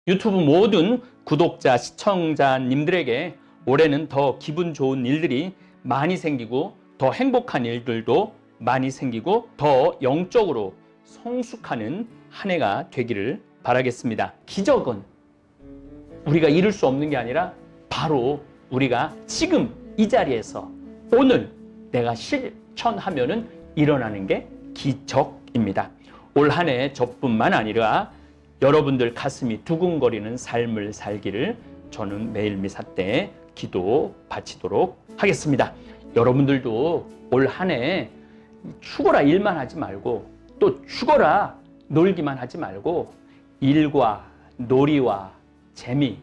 유튜브 모든 구독자, 시청자님들에게 올해는 더 기분 좋은 일들이 많이 생기고 더 행복한 일들도 많이 생기고 더 영적으로 성숙하는 한 해가 되기를 바라겠습니다. 기적은 우리가 이룰 수 없는 게 아니라 바로 우리가 지금 이 자리에서 오늘 내가 실천하면은 일어나는 게 기적입니다. 올 한 해 저뿐만 아니라 여러분들 가슴이 두근거리는 삶을 살기를 저는 매일 미사 때 기도 바치도록 하겠습니다. 여러분들도 올 한 해 죽어라 일만 하지 말고 또 죽어라 놀기만 하지 말고 일과 놀이와 재미,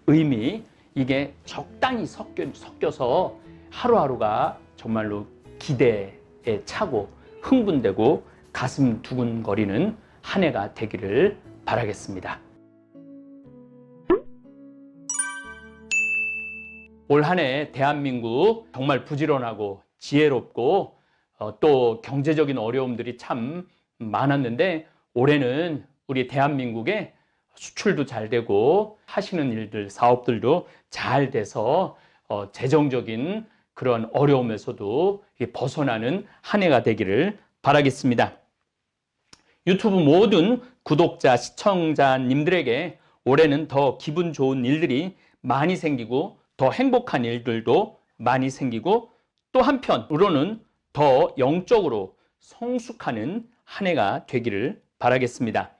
의미 이게 적당히 섞여서 하루하루가 정말로 기대에 차고 흥분되고 가슴 두근거리는 한 해가 되기를 바라겠습니다. 올 한 해 대한민국 정말 부지런하고 지혜롭고 또 경제적인 어려움들이 참 많았는데 올해는 우리 대한민국에 수출도 잘 되고 하시는 일들, 사업들도 잘 돼서 재정적인 그런 어려움에서도 벗어나는 한 해가 되기를 바라겠습니다. 유튜브 모든 구독자, 시청자님들에게 올해는 더 기분 좋은 일들이 많이 생기고 더 행복한 일들도 많이 생기고 또 한편으로는 더 영적으로 성숙하는 한 해가 되기를 바라겠습니다.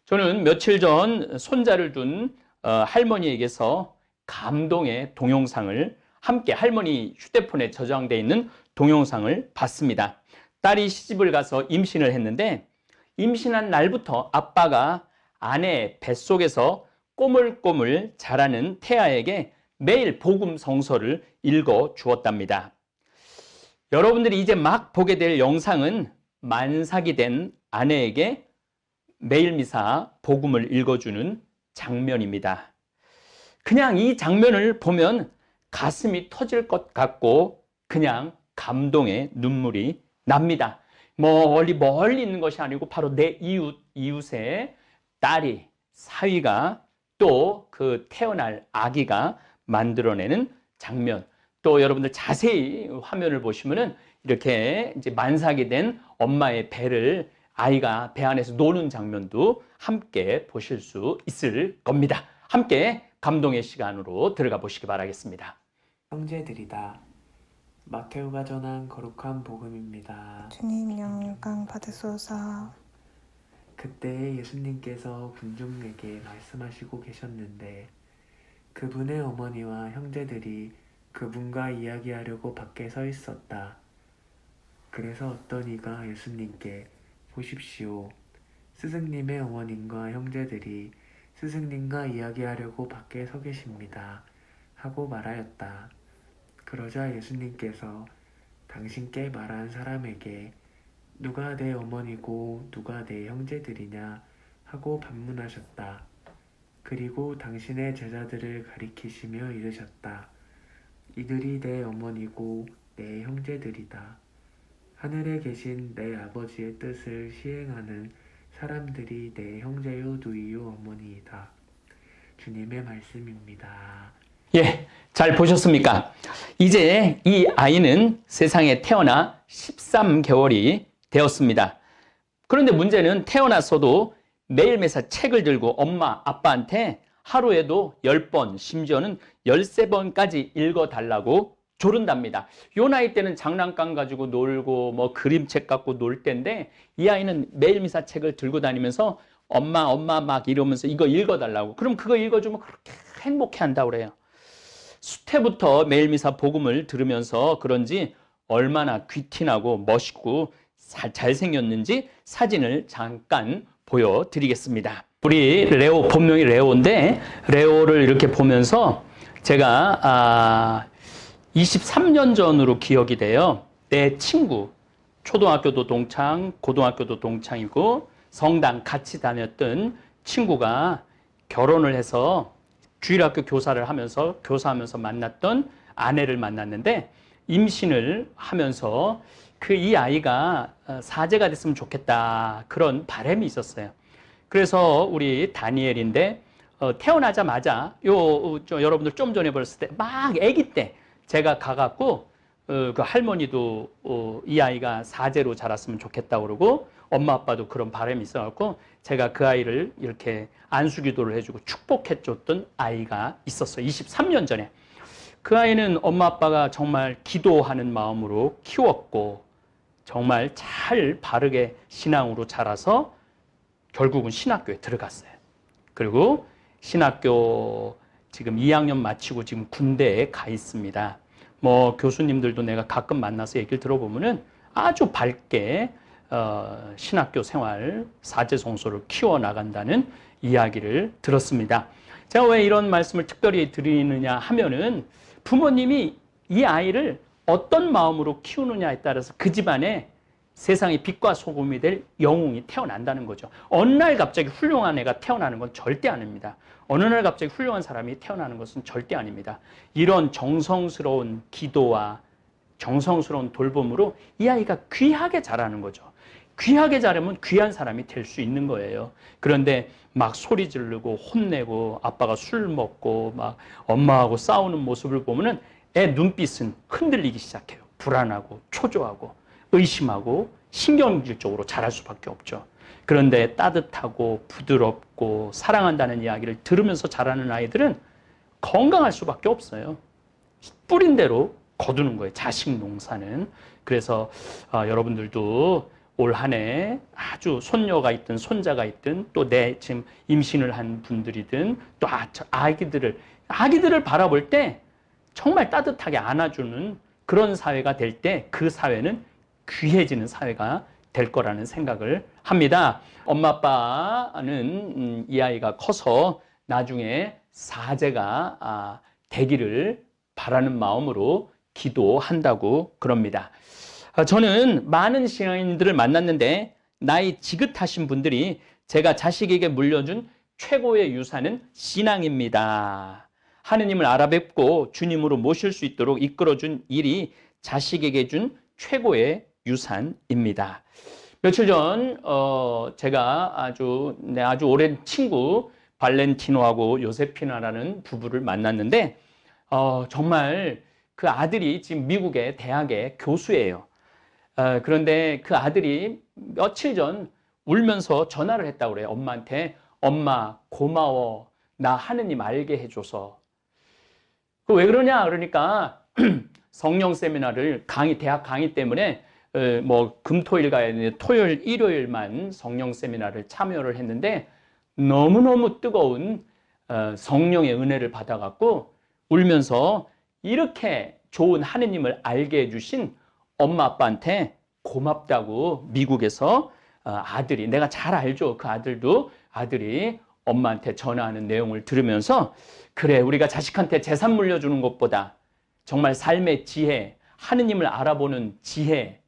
저는 며칠 전 손자를 둔 할머니에게서 감동의 동영상을 함께 할머니 휴대폰에 저장되어 있는 동영상을 봤습니다. 딸이 시집을 가서 임신을 했는데 임신한 날부터 아빠가 아내 뱃속에서 꼬물꼬물 자라는 태아에게 매일 복음 성서를 읽어 주었답니다. 여러분들이 이제 막 보게 될 영상은 만삭이 된 아내에게 매일 미사 복음을 읽어주는 장면입니다. 그냥 이 장면을 보면 가슴이 터질 것 같고 그냥 감동의 눈물이 납니다. 멀리 있는 것이 아니고 바로 내 이웃의 딸이, 사위가 또 그 태어날 아기가 만들어내는 장면. 또 여러분들 자세히 화면을 보시면은 이렇게 이제 만삭이 된 엄마의 배를 아이가 배 안에서 노는 장면도 함께 보실 수 있을 겁니다. 함께 감동의 시간으로 들어가 보시기 바라겠습니다. 형제들이다. 마테오가 전한 거룩한 복음입니다. 주님 영광 받으소서. 그때 예수님께서 군중에게 말씀하시고 계셨는데 그분의 어머니와 형제들이 그분과 이야기하려고 밖에 서 있었다. 그래서 어떤 이가 예수님께 보십시오. 스승님의 어머님과 형제들이 스승님과 이야기하려고 밖에 서 계십니다. 하고 말하였다. 그러자 예수님께서 당신께 말한 사람에게 누가 내 어머니고 누가 내 형제들이냐 하고 반문하셨다. 그리고 당신의 제자들을 가리키시며 이르셨다. 이들이 내 어머니고 내 형제들이다. 하늘에 계신 내 아버지의 뜻을 시행하는 사람들이 내 형제요 누이요 어머니이다. 주님의 말씀입니다. 예, 잘 보셨습니까? 이제 이 아이는 세상에 태어나 13개월이 되었습니다. 그런데 문제는 태어나서도 매일 매사 책을 들고 엄마, 아빠한테 하루에도 10번, 심지어는 13번까지 읽어달라고 조른답니다. 요 나이 때는 장난감 가지고 놀고 뭐 그림책 갖고 놀 때인데 이 아이는 매일 미사 책을 들고 다니면서 엄마 막 이러면서 이거 읽어달라고. 그럼 그거 읽어주면 그렇게 행복해한다고 그래요. 수태부터 매일 미사 복음을 들으면서 그런지 얼마나 귀티나고 멋있고 잘생겼는지 사진을 잠깐 보여드리겠습니다. 우리 레오, 본명이 레오인데 레오를 이렇게 보면서 제가 23년 전으로 기억이 돼요. 내 친구, 초등학교도 동창, 고등학교도 동창이고 성당 같이 다녔던 친구가 결혼을 해서 주일학교 교사하면서 만났던 아내를 만났는데 임신을 하면서 이 아이가 사제가 됐으면 좋겠다 그런 바람이 있었어요. 그래서 우리 다니엘인데 태어나자마자 여러분들 좀 전에 보셨을 때 막 아기 때 제가 가갖고 그 할머니도 이 아이가 사제로 자랐으면 좋겠다고 그러고 엄마 아빠도 그런 바람이 있어갖고 제가 그 아이를 이렇게 안수기도를 해주고 축복해줬던 아이가 있었어요. 23년 전에. 그 아이는 엄마 아빠가 정말 기도하는 마음으로 키웠고 정말 잘 바르게 신앙으로 자라서 결국은 신학교에 들어갔어요. 그리고 신학교 지금 2학년 마치고 지금 군대에 가 있습니다. 뭐 교수님들도 내가 가끔 만나서 얘기를 들어보면은 아주 밝게 신학교 생활, 사제성소를 키워나간다는 이야기를 들었습니다. 제가 왜 이런 말씀을 특별히 드리느냐 하면은 부모님이 이 아이를 어떤 마음으로 키우느냐에 따라서 그 집안에 세상의 빛과 소금이 될 영웅이 태어난다는 거죠. 어느 날 갑자기 훌륭한 애가 태어나는 건 절대 아닙니다. 어느 날 갑자기 훌륭한 사람이 태어나는 것은 절대 아닙니다. 이런 정성스러운 기도와 정성스러운 돌봄으로 이 아이가 귀하게 자라는 거죠. 귀하게 자라면 귀한 사람이 될 수 있는 거예요. 그런데 막 소리 지르고 혼내고 아빠가 술 먹고 막 엄마하고 싸우는 모습을 보면은 애 눈빛은 흔들리기 시작해요. 불안하고 초조하고 의심하고 신경질적으로 자랄 수밖에 없죠. 그런데 따뜻하고 부드럽고 사랑한다는 이야기를 들으면서 자라는 아이들은 건강할 수밖에 없어요. 뿌린 대로 거두는 거예요. 자식 농사는. 그래서 여러분들도 올 한 해 아주 손녀가 있든 손자가 있든 또 내 지금 임신을 한 분들이든 또 아기들을 바라볼 때 정말 따뜻하게 안아주는 그런 사회가 될 때 그 사회는 귀해지는 사회가 될 거라는 생각을 합니다. 엄마 아빠는 이 아이가 커서 나중에 사제가 되기를 바라는 마음으로 기도한다고 그럽니다. 저는 많은 신앙인들을 만났는데 나이 지긋하신 분들이 제가 자식에게 물려준 최고의 유산은 신앙입니다. 하느님을 알아뵙고 주님으로 모실 수 있도록 이끌어준 일이 자식에게 준 최고의 유산입니다. 며칠 전 제가 아주 오랜 친구 발렌티노하고 요세피나라는 부부를 만났는데 정말 그 아들이 지금 미국의 대학의 교수예요. 그런데 그 아들이 며칠 전 울면서 전화를 했다고 그래요. 엄마한테. 엄마 고마워. 나 하느님 알게 해줘서. 왜 그러냐 그러니까 성령 세미나를 대학 강의 때문에 뭐 금토일 가야 되는데 토요일 일요일만 성령 세미나를 참여를 했는데 너무너무 뜨거운 성령의 은혜를 받아갖고 울면서 이렇게 좋은 하느님을 알게 해주신 엄마 아빠한테 고맙다고 미국에서 아들이, 내가 잘 알죠. 그 아들이 엄마한테 전화하는 내용을 들으면서 그래, 우리가 자식한테 재산 물려주는 것보다 정말 삶의 지혜, 하느님을 알아보는 지혜,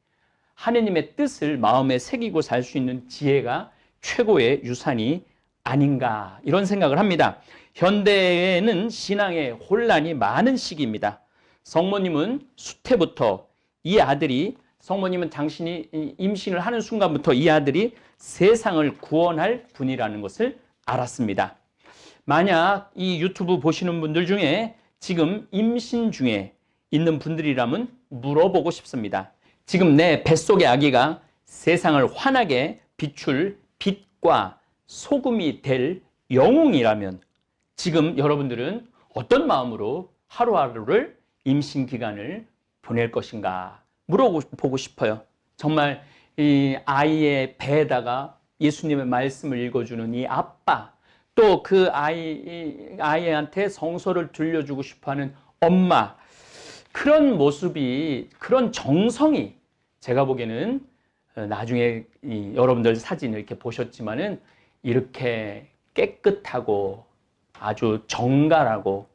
하느님의 뜻을 마음에 새기고 살 수 있는 지혜가 최고의 유산이 아닌가 이런 생각을 합니다. 현대에는 신앙의 혼란이 많은 시기입니다. 성모님은 수태부터 성모님은 당신이 임신을 하는 순간부터 이 아들이 세상을 구원할 분이라는 것을 알았습니다. 만약 이 유튜브 보시는 분들 중에 지금 임신 중에 있는 분들이라면 물어보고 싶습니다. 지금 내 뱃속의 아기가 세상을 환하게 비출 빛과 소금이 될 영웅이라면 지금 여러분들은 어떤 마음으로 하루하루를 임신 기간을 보낼 것인가 물어보고 싶어요. 정말 이 아이의 배에다가 예수님의 말씀을 읽어주는 이 아빠, 또 그 아이한테 성서를 들려주고 싶어하는 엄마, 그런 모습이, 그런 정성이 제가 보기에는 나중에 여러분들 사진 이렇게 보셨지만은 이렇게 깨끗하고 아주 정갈하고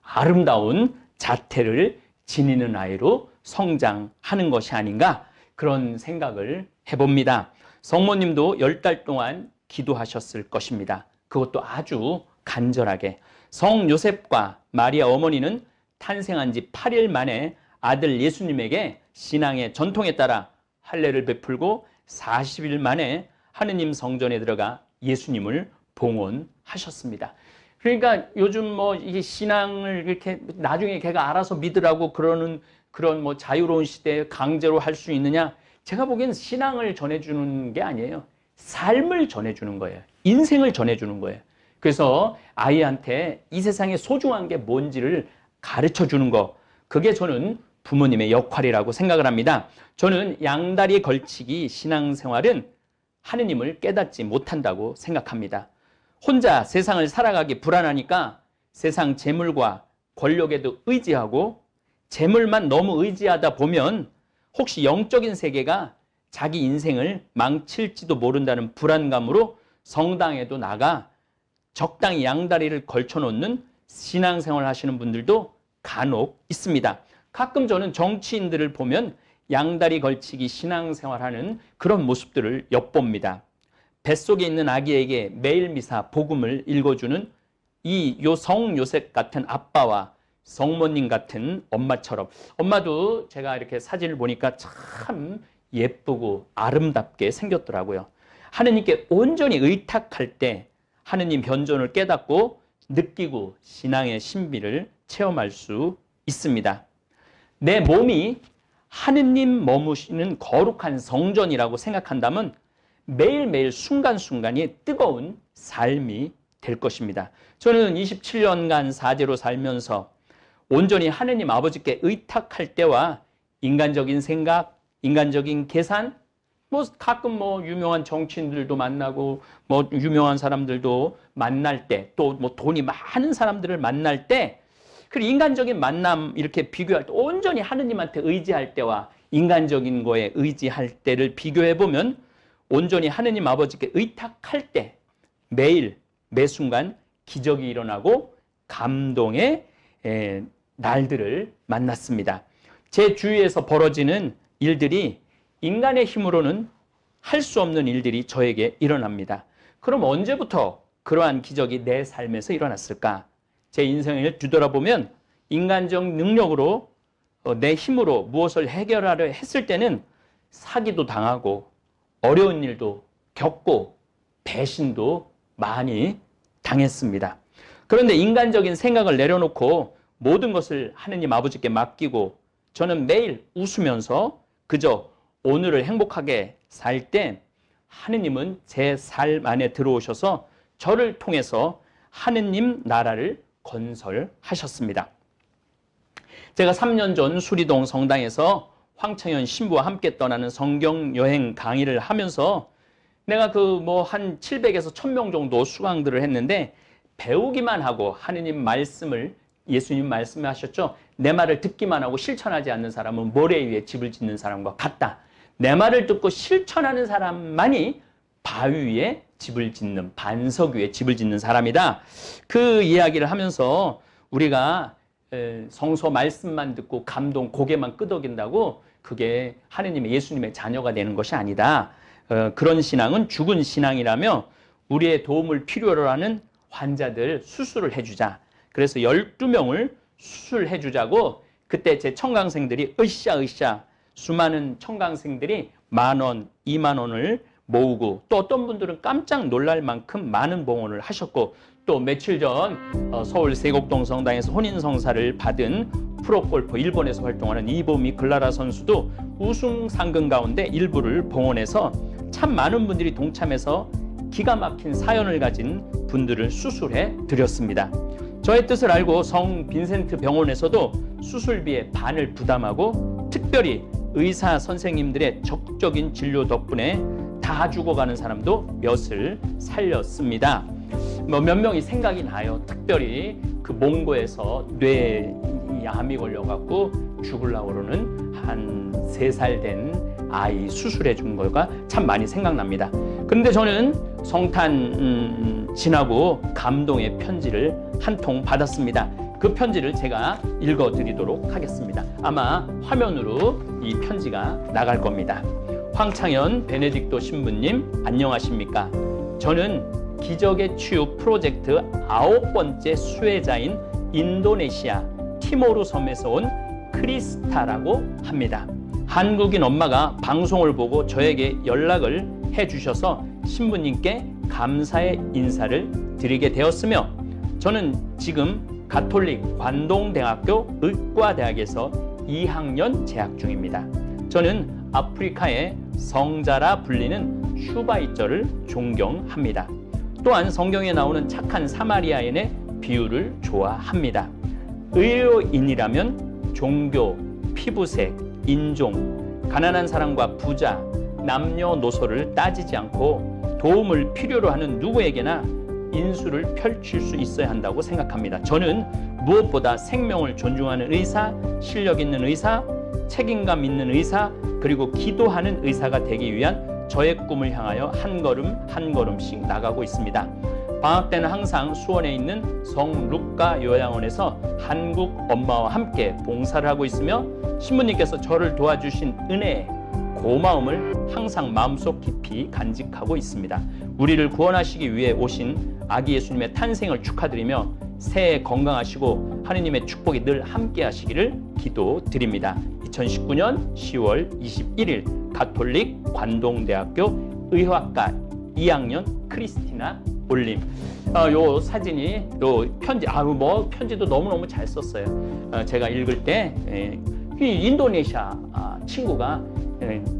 아름다운 자태를 지니는 아이로 성장하는 것이 아닌가 그런 생각을 해봅니다. 성모님도 10달 동안 기도하셨을 것입니다. 그것도 아주 간절하게. 성 요셉과 마리아 어머니는 탄생한 지 8일 만에 아들 예수님에게 신앙의 전통에 따라 할례를 베풀고 40일 만에 하느님 성전에 들어가 예수님을 봉헌하셨습니다. 그러니까 요즘 뭐 이게 신앙을 이렇게 나중에 걔가 알아서 믿으라고 그러는 그런 뭐 자유로운 시대에 강제로 할 수 있느냐? 제가 보기엔 신앙을 전해주는 게 아니에요. 삶을 전해주는 거예요. 인생을 전해주는 거예요. 그래서 아이한테 이 세상에 소중한 게 뭔지를 가르쳐 주는 거, 그게 저는 부모님의 역할이라고 생각을 합니다. 저는 양다리 걸치기 신앙생활은 하느님을 깨닫지 못한다고 생각합니다. 혼자 세상을 살아가기 불안하니까 세상 재물과 권력에도 의지하고, 재물만 너무 의지하다 보면 혹시 영적인 세계가 자기 인생을 망칠지도 모른다는 불안감으로 성당에도 나가 적당히 양다리를 걸쳐놓는 신앙생활 하시는 분들도 간혹 있습니다. 가끔 저는 정치인들을 보면 양다리 걸치기 신앙생활하는 그런 모습들을 엿봅니다. 뱃속에 있는 아기에게 매일 미사 복음을 읽어주는 이 성요셉 같은 아빠와 성모님 같은 엄마처럼, 엄마도 제가 이렇게 사진을 보니까 참 예쁘고 아름답게 생겼더라고요. 하느님께 온전히 의탁할 때 하느님 변존을 깨닫고 느끼고 신앙의 신비를 체험할 수 있습니다. 내 몸이 하느님 머무시는 거룩한 성전이라고 생각한다면 매일매일 순간순간이 뜨거운 삶이 될 것입니다. 저는 27년간 사제로 살면서 온전히 하느님 아버지께 의탁할 때와 인간적인 생각, 인간적인 계산, 뭐 가끔 뭐 유명한 정치인들도 만나고 뭐 유명한 사람들도 만날 때, 또 뭐 돈이 많은 사람들을 만날 때, 그 인간적인 만남 이렇게 비교할 때 온전히 하느님한테 의지할 때와 인간적인 거에 의지할 때를 비교해 보면 온전히 하느님 아버지께 의탁할 때 매일 매 순간 기적이 일어나고 감동의 날들을 만났습니다. 제 주위에서 벌어지는 일들이 인간의 힘으로는 할 수 없는 일들이 저에게 일어납니다. 그럼 언제부터 그러한 기적이 내 삶에서 일어났을까? 제 인생을 뒤돌아보면 인간적 능력으로 내 힘으로 무엇을 해결하려 했을 때는 사기도 당하고 어려운 일도 겪고 배신도 많이 당했습니다. 그런데 인간적인 생각을 내려놓고 모든 것을 하느님 아버지께 맡기고 저는 매일 웃으면서 그저 오늘을 행복하게 살 때 하느님은 제 삶 안에 들어오셔서 저를 통해서 하느님 나라를 건설하셨습니다. 제가 3년 전 수리동 성당에서 황청현 신부와 함께 떠나는 성경 여행 강의를 하면서 내가 그 뭐 한 700에서 1000명 정도 수강들을 했는데 배우기만 하고 하느님 말씀을, 예수님 말씀하셨죠. 내 말을 듣기만 하고 실천하지 않는 사람은 모래 위에 집을 짓는 사람과 같다. 내 말을 듣고 실천하는 사람만이 바위 위에 집을 짓는, 반석 위에 집을 짓는 사람이다. 그 이야기를 하면서 우리가 성서 말씀만 듣고 감동 고개만 끄덕인다고 그게 하느님의, 예수님의 자녀가 되는 것이 아니다. 그런 신앙은 죽은 신앙이라며 우리의 도움을 필요로 하는 환자들 수술을 해주자. 그래서 12명을 수술해 주자고 그때 제 청강생들이 으쌰 수많은 청강생들이 10,000원, 20,000원을 모으고 또 어떤 분들은 깜짝 놀랄 만큼 많은 봉헌을 하셨고 또 며칠 전 서울 세곡동 성당에서 혼인성사를 받은 프로골퍼 일본에서 활동하는 이보미 글라라 선수도 우승 상금 가운데 일부를 봉헌해서 참 많은 분들이 동참해서 기가 막힌 사연을 가진 분들을 수술해 드렸습니다. 저의 뜻을 알고 성 빈센트 병원에서도 수술비의 반을 부담하고 특별히 의사 선생님들의 적극적인 진료 덕분에 다 죽어가는 사람도 몇을 살렸습니다. 몇 명이 생각이 나요. 특별히 그 몽고에서 뇌암이 걸려갖고 죽으려고 그러는 한 3살 된 아이 수술해 준 거가 참 많이 생각납니다. 그런데 저는 성탄 지나고 감동의 편지를 한 통 받았습니다. 그 편지를 제가 읽어드리도록 하겠습니다. 아마 화면으로 이 편지가 나갈 겁니다. 황창현 베네딕토 신부님 안녕하십니까? 저는 기적의 치유 프로젝트 9번째 수혜자인 인도네시아 티모르 섬에서 온 크리스타라고 합니다. 한국인 엄마가 방송을 보고 저에게 연락을 해주셔서 신부님께 감사의 인사를 드리게 되었으며 저는 지금 가톨릭 관동대학교 의과대학에서 2학년 재학 중입니다. 저는 아프리카의 성자라 불리는 슈바이처를 존경합니다. 또한 성경에 나오는 착한 사마리아인의 비유를 좋아합니다. 의료인이라면 종교, 피부색, 인종, 가난한 사람과 부자, 남녀노소를 따지지 않고 도움을 필요로 하는 누구에게나 인수를 펼칠 수 있어야 한다고 생각합니다. 저는 무엇보다 생명을 존중하는 의사, 실력 있는 의사, 책임감 있는 의사, 그리고 기도하는 의사가 되기 위한 저의 꿈을 향하여 한 걸음 한 걸음씩 나가고 있습니다. 방학 때는 항상 수원에 있는 성 루카 요양원에서 한국 엄마와 함께 봉사를 하고 있으며 신부님께서 저를 도와주신 은혜, 고마움을 항상 마음속 깊이 간직하고 있습니다. 우리를 구원하시기 위해 오신 아기 예수님의 탄생을 축하드리며 새해 건강하시고 하느님의 축복이 늘 함께 하시기를 기도드립니다. 2019년 10월 21일 가톨릭 관동대학교 의학과 2학년 크리스티나 올림. 요 사진이 요 편지, 편지도 너무너무 잘 썼어요. 제가 읽을 때 인도네시아 친구가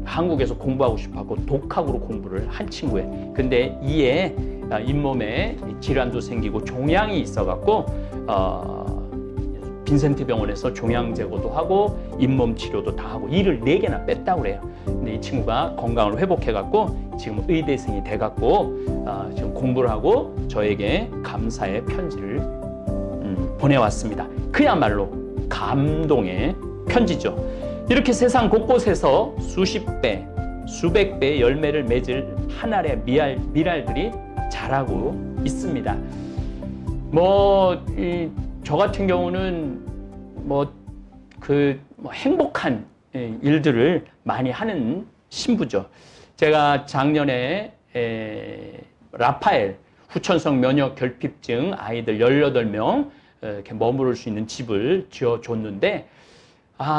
한국에서 공부하고 싶어하고 독학으로 공부를 한 친구예요. 근데 이에 잇몸에 질환도 생기고 종양이 있어갖고 빈센트 병원에서 종양 제거도 하고 잇몸 치료도 다 하고 이를 4개나 뺐다고 그래요. 근데 이 친구가 건강을 회복해갖고 지금 의대생이 돼갖고 지금 공부를 하고 저에게 감사의 편지를 보내왔습니다. 그야말로 감동의 편지죠. 이렇게 세상 곳곳에서 수십 배, 수백 배의 열매를 맺을 한 알의 미랄들이 자라고 있습니다. 저 같은 경우는 행복한 일들을 많이 하는 신부죠. 제가 작년에 라파엘 후천성 면역 결핍증 아이들 18명 이렇게 머무를 수 있는 집을 지어줬는데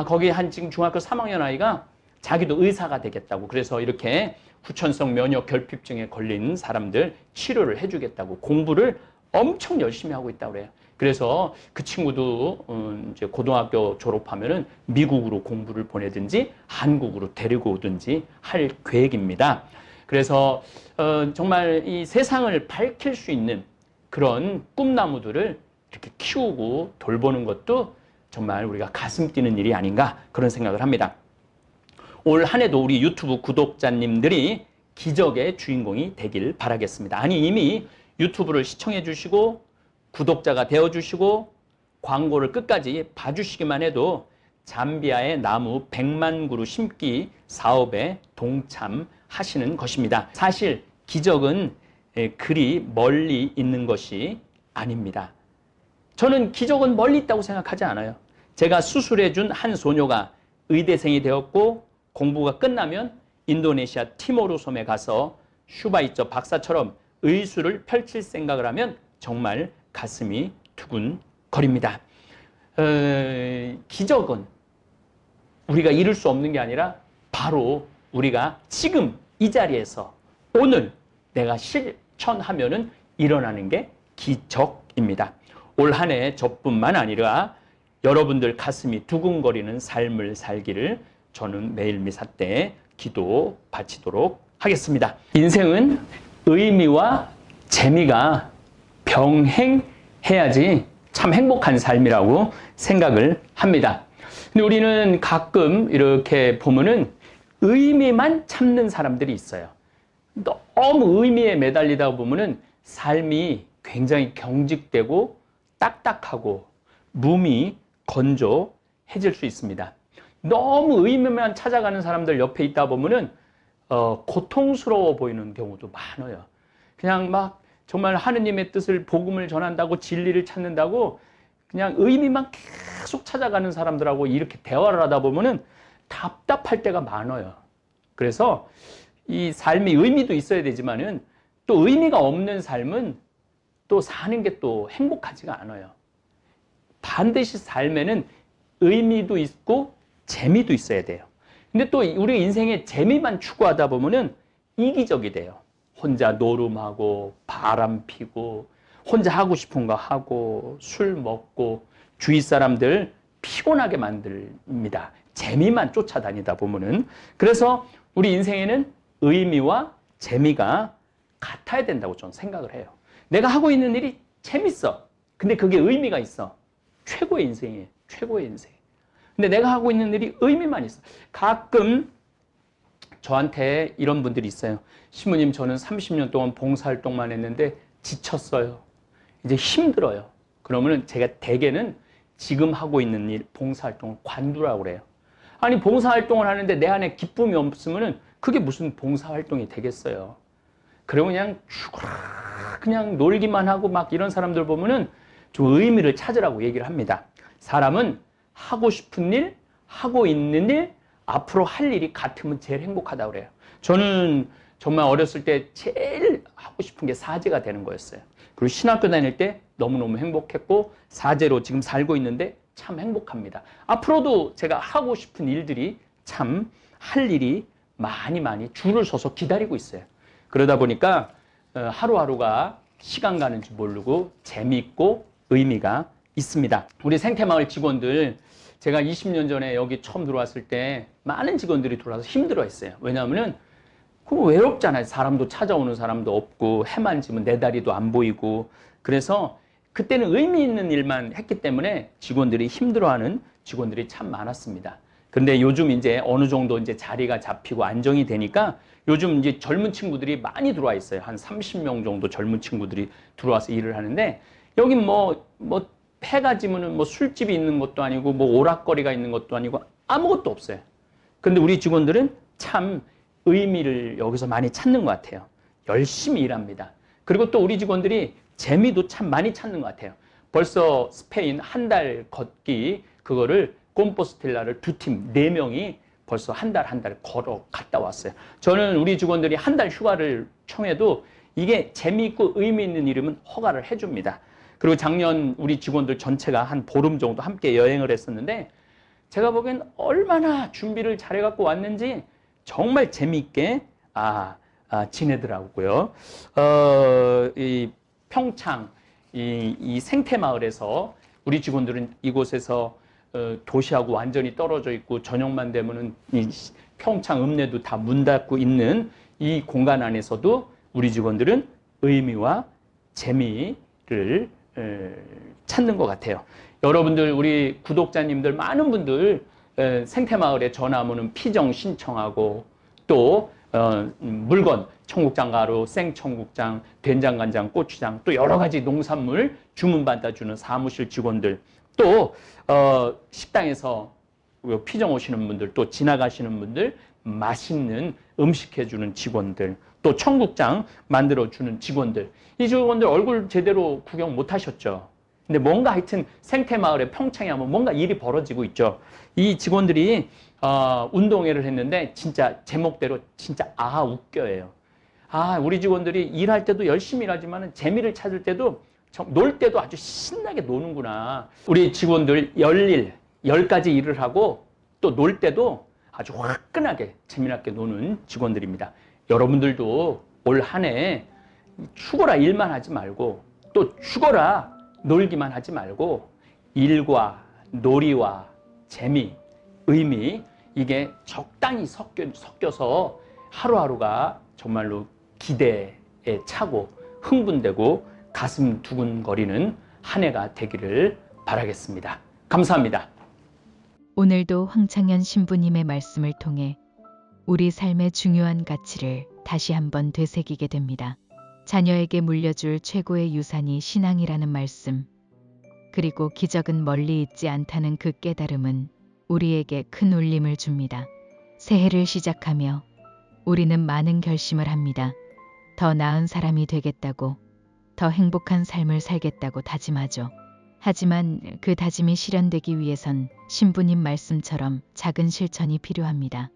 거기 지금 중학교 3학년 아이가 자기도 의사가 되겠다고 그래서 이렇게 후천성 면역 결핍증에 걸린 사람들 치료를 해주겠다고 공부를 엄청 열심히 하고 있다고 그래요. 그래서 그 친구도 이제 고등학교 졸업하면은 미국으로 공부를 보내든지 한국으로 데리고 오든지 할 계획입니다. 그래서 정말 이 세상을 밝힐 수 있는 그런 꿈나무들을 이렇게 키우고 돌보는 것도 정말 우리가 가슴 뛰는 일이 아닌가 그런 생각을 합니다. 올 한 해도 우리 유튜브 구독자님들이 기적의 주인공이 되길 바라겠습니다. 아니 이미 유튜브를 시청해 주시고 구독자가 되어 주시고 광고를 끝까지 봐주시기만 해도 잠비아의 나무 100만 그루 심기 사업에 동참하시는 것입니다. 사실 기적은 그리 멀리 있는 것이 아닙니다. 저는 기적은 멀리 있다고 생각하지 않아요. 제가 수술해 준 한 소녀가 의대생이 되었고 공부가 끝나면 인도네시아 티모르 섬에 가서 슈바이처 박사처럼 의술을 펼칠 생각을 하면 정말 가슴이 두근거립니다. 기적은 우리가 이룰 수 없는 게 아니라 바로 우리가 지금 이 자리에서 오늘 내가 실천하면은 일어나는 게 기적입니다. 올 한 해 저뿐만 아니라 여러분들 가슴이 두근거리는 삶을 살기를 저는 매일 미사 때 기도 바치도록 하겠습니다. 인생은 의미와 재미가 병행해야지 참 행복한 삶이라고 생각을 합니다. 근데 우리는 가끔 이렇게 보면은 의미만 참는 사람들이 있어요. 너무 의미에 매달리다 보면은 삶이 굉장히 경직되고 딱딱하고 몸이 건조해질 수 있습니다. 너무 의미만 찾아가는 사람들 옆에 있다 보면은 고통스러워 보이는 경우도 많아요. 그냥 막 정말 하느님의 뜻을 복음을 전한다고 진리를 찾는다고 그냥 의미만 계속 찾아가는 사람들하고 이렇게 대화를 하다 보면은 답답할 때가 많아요. 그래서 이 삶이 의미도 있어야 되지만은 또 의미가 없는 삶은 또 사는 게 또 행복하지가 않아요. 반드시 삶에는 의미도 있고 재미도 있어야 돼요. 근데 또 우리 인생에 재미만 추구하다 보면은 이기적이 돼요. 혼자 노름하고 바람 피고 혼자 하고 싶은 거 하고 술 먹고 주위 사람들 피곤하게 만듭니다. 재미만 쫓아다니다 보면은. 그래서 우리 인생에는 의미와 재미가 같아야 된다고 저는 생각을 해요. 내가 하고 있는 일이 재밌어. 근데 그게 의미가 있어. 최고의 인생이에요. 최고의 인생. 근데 내가 하고 있는 일이 의미만 있어. 가끔 저한테 이런 분들이 있어요. 신부님, 저는 30년 동안 봉사활동만 했는데 지쳤어요. 이제 힘들어요. 그러면은 제가 대개는 지금 하고 있는 일, 봉사활동을 관두라고 그래요. 아니, 봉사활동을 하는데 내 안에 기쁨이 없으면은 그게 무슨 봉사활동이 되겠어요. 그리고 그냥 죽어라, 그냥 놀기만 하고 막 이런 사람들 보면은 좀 의미를 찾으라고 얘기를 합니다. 사람은 하고 싶은 일, 하고 있는 일, 앞으로 할 일이 같으면 제일 행복하다고 그래요. 저는 정말 어렸을 때 제일 하고 싶은 게 사제가 되는 거였어요. 그리고 신학교 다닐 때 너무너무 행복했고 사제로 지금 살고 있는데 참 행복합니다. 앞으로도 제가 하고 싶은 일들이 참 할 일이 많이 줄을 서서 기다리고 있어요. 그러다 보니까 하루하루가 시간 가는 줄 모르고 재미있고 의미가 있습니다. 우리 생태마을 직원들, 제가 20년 전에 여기 처음 들어왔을 때 많은 직원들이 들어와서 힘들어했어요. 왜냐하면 그거 외롭잖아요. 사람도 찾아오는 사람도 없고 해만 지면 내 다리도 안 보이고. 그래서 그때는 의미 있는 일만 했기 때문에 직원들이 힘들어하는 직원들이 참 많았습니다. 근데 요즘 이제 어느 정도 이제 자리가 잡히고 안정이 되니까 요즘 이제 젊은 친구들이 많이 들어와 있어요. 한 30명 정도 젊은 친구들이 들어와서 일을 하는데, 여긴 뭐 해가 지면은 뭐 술집이 있는 것도 아니고 뭐 오락거리가 있는 것도 아니고 아무것도 없어요. 근데 우리 직원들은 참 의미를 여기서 많이 찾는 것 같아요. 열심히 일합니다. 그리고 또 우리 직원들이 재미도 참 많이 찾는 것 같아요. 벌써 스페인 한 달 걷기, 그거를 콤포스텔라를 2팀, 4명이 벌써 한 달 걸어 갔다 왔어요. 저는 우리 직원들이 한 달 휴가를 청해도 이게 재미있고 의미 있는 일이면 허가를 해줍니다. 그리고 작년 우리 직원들 전체가 한 보름 정도 함께 여행을 했었는데, 제가 보기엔 얼마나 준비를 잘해갖고 왔는지 정말 재미있게 지내더라고요. 이 평창 이 생태마을에서 우리 직원들은 이곳에서 도시하고 완전히 떨어져 있고 저녁만 되면은 이 평창 읍내도 다 문 닫고 있는 이 공간 안에서도 우리 직원들은 의미와 재미를 찾는 것 같아요. 여러분들, 우리 구독자님들 많은 분들 생태마을에 전화하면 피정 신청하고 또 물건, 청국장 가루, 생청국장, 된장간장, 고추장, 또 여러 가지 농산물 주문받아주는 사무실 직원들, 또 식당에서 피정 오시는 분들, 또 지나가시는 분들 맛있는 음식 해주는 직원들, 또 청국장 만들어주는 직원들, 이 직원들 얼굴 제대로 구경 못 하셨죠? 근데 뭔가 하여튼 생태마을에 평창에 하면 뭔가 일이 벌어지고 있죠. 이 직원들이 운동회를 했는데 진짜 제목대로 진짜 웃겨요. 우리 직원들이 일할 때도 열심히 일하지만 재미를 찾을 때도 놀 때도 아주 신나게 노는구나. 우리 직원들 10가지 일을 하고 또 놀 때도 아주 화끈하게 재미나게 노는 직원들입니다. 여러분들도 올 한 해 죽어라 일만 하지 말고 또 죽어라 놀기만 하지 말고 일과 놀이와 재미, 의미, 이게 적당히 섞여서 하루하루가 정말로 기대에 차고 흥분되고 가슴 두근거리는 한 해가 되기를 바라겠습니다. 감사합니다. 오늘도 황창현 신부님의 말씀을 통해 우리 삶의 중요한 가치를 다시 한번 되새기게 됩니다. 자녀에게 물려줄 최고의 유산이 신앙이라는 말씀, 그리고 기적은 멀리 있지 않다는 그 깨달음은 우리에게 큰 울림을 줍니다. 새해를 시작하며 우리는 많은 결심을 합니다. 더 나은 사람이 되겠다고, 더 행복한 삶을 살겠다고 다짐하죠. 하지만 그 다짐이 실현되기 위해선 신부님 말씀처럼 작은 실천이 필요합니다.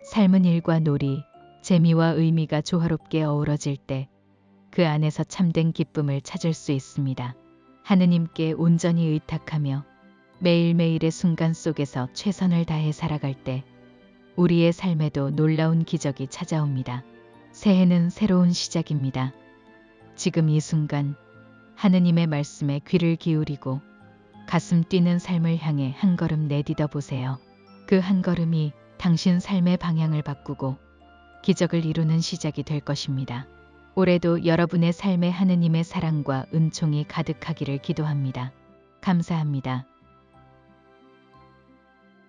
삶은 일과 놀이, 재미와 의미가 조화롭게 어우러질 때 그 안에서 참된 기쁨을 찾을 수 있습니다. 하느님께 온전히 의탁하며 매일매일의 순간 속에서 최선을 다해 살아갈 때 우리의 삶에도 놀라운 기적이 찾아옵니다. 새해는 새로운 시작입니다. 지금 이 순간 하느님의 말씀에 귀를 기울이고 가슴 뛰는 삶을 향해 한 걸음 내디뎌 보세요. 그 한 걸음이 당신 삶의 방향을 바꾸고 기적을 이루는 시작이 될 것입니다. 올해도 여러분의 삶에 하느님의 사랑과 은총이 가득하기를 기도합니다. 감사합니다.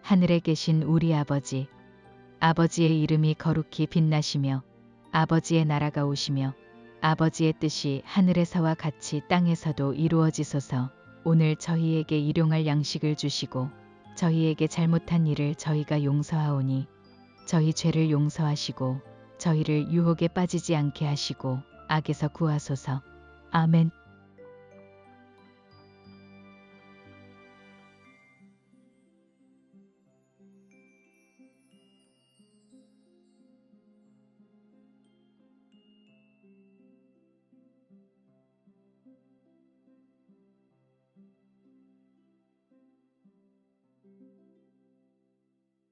하늘에 계신 우리 아버지, 아버지의 이름이 거룩히 빛나시며 아버지의 나라가 오시며 아버지의 뜻이 하늘에서와 같이 땅에서도 이루어지소서. 오늘 저희에게 일용할 양식을 주시고 저희에게 잘못한 일을 저희가 용서하오니 저희 죄를 용서하시고 저희를 유혹에 빠지지 않게 하시고 악에서 구하소서. 아멘.